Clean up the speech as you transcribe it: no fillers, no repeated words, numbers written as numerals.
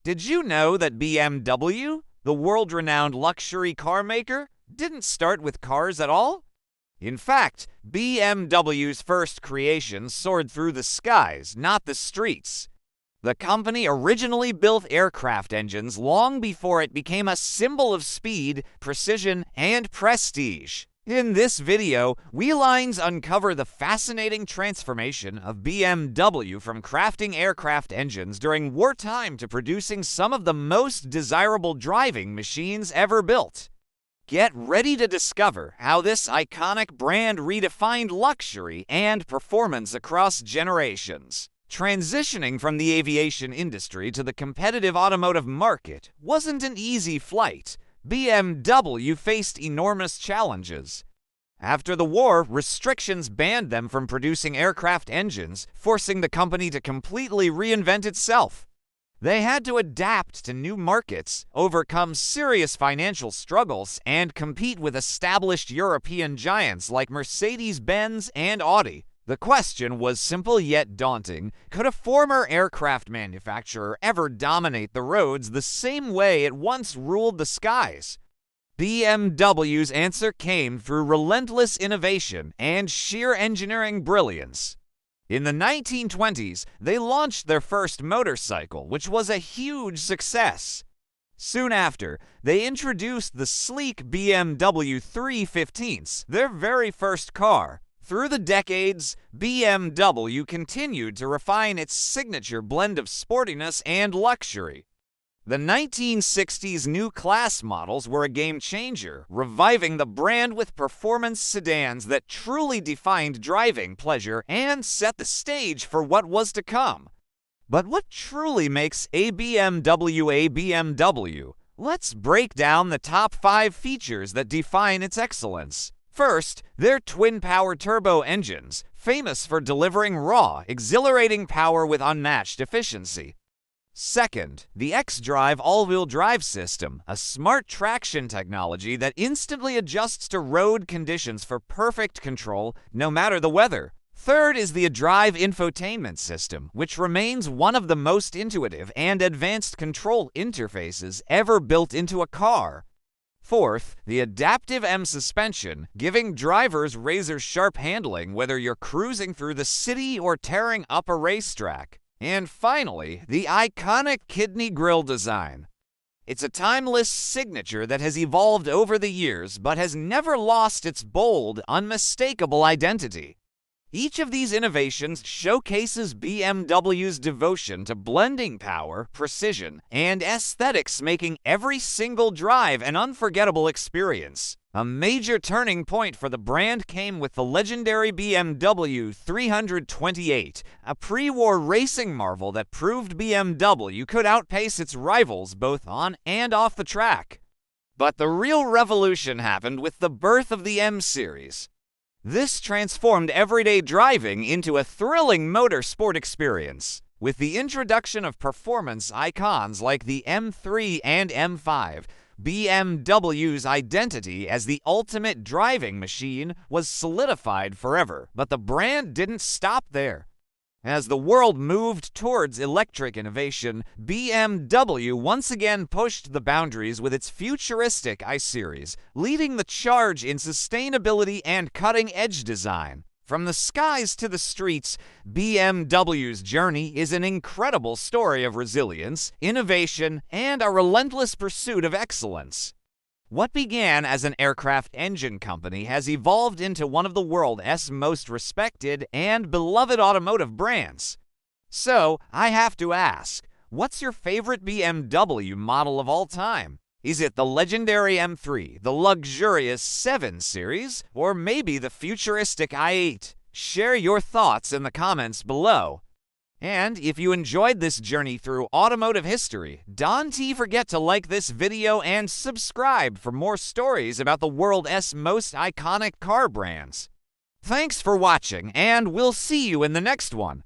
Did you know that BMW, the world-renowned luxury car maker, didn't start with cars at all? In fact, BMW's first creation soared through the skies, not the streets. The company originally built aircraft engines long before it became a symbol of speed, precision, and prestige. In this video, we lines uncover the fascinating transformation of BMW from crafting aircraft engines during wartime to producing some of the most desirable driving machines ever built. Get ready to discover how this iconic brand redefined luxury and performance across generations. Transitioning from the aviation industry to the competitive automotive market wasn't an easy flight. BMW faced enormous challenges. After the war, restrictions banned them from producing aircraft engines, forcing the company to completely reinvent itself. They had to adapt to new markets, overcome serious financial struggles, and compete with established European giants like Mercedes-Benz and Audi. The question was simple yet daunting. Could a former aircraft manufacturer ever dominate the roads the same way it once ruled the skies? BMW's answer came through relentless innovation and sheer engineering brilliance. In the 1920s, they launched their first motorcycle, which was a huge success. Soon after, they introduced the sleek BMW 315s, their very first car. Through the decades, BMW continued to refine its signature blend of sportiness and luxury. The 1960s new class models were a game changer, reviving the brand with performance sedans that truly defined driving pleasure and set the stage for what was to come. But what truly makes a BMW a BMW? Let's break down the top 5 features that define its excellence. First, their twin-power turbo engines, famous for delivering raw, exhilarating power with unmatched efficiency. Second, the xDrive all-wheel drive system, a smart traction technology that instantly adjusts to road conditions for perfect control, no matter the weather. Third is the iDrive infotainment system, which remains one of the most intuitive and advanced control interfaces ever built into a car. Fourth, the adaptive M suspension, giving drivers razor-sharp handling whether you're cruising through the city or tearing up a racetrack. And finally, the iconic kidney grille design. It's a timeless signature that has evolved over the years but has never lost its bold, unmistakable identity. Each of these innovations showcases BMW's devotion to blending power, precision, and aesthetics, making every single drive an unforgettable experience. A major turning point for the brand came with the legendary BMW 328, a pre-war racing marvel that proved BMW could outpace its rivals both on and off the track. But the real revolution happened with the birth of the M Series. This transformed everyday driving into a thrilling motorsport experience. With the introduction of performance icons like the M3 and M5, BMW's identity as the ultimate driving machine was solidified forever. But the brand didn't stop there. As the world moved towards electric innovation, BMW once again pushed the boundaries with its futuristic I-Series, leading the charge in sustainability and cutting-edge design. From the skies to the streets, BMW's journey is an incredible story of resilience, innovation, and a relentless pursuit of excellence. What began as an aircraft engine company has evolved into one of the world's most respected and beloved automotive brands. So, I have to ask, what's your favorite BMW model of all time? Is it the legendary M3, the luxurious 7 Series, or maybe the futuristic i8? Share your thoughts in the comments below. And if you enjoyed this journey through automotive history, don't forget to like this video and subscribe for more stories about the world's most iconic car brands. Thanks for watching, and we'll see you in the next one.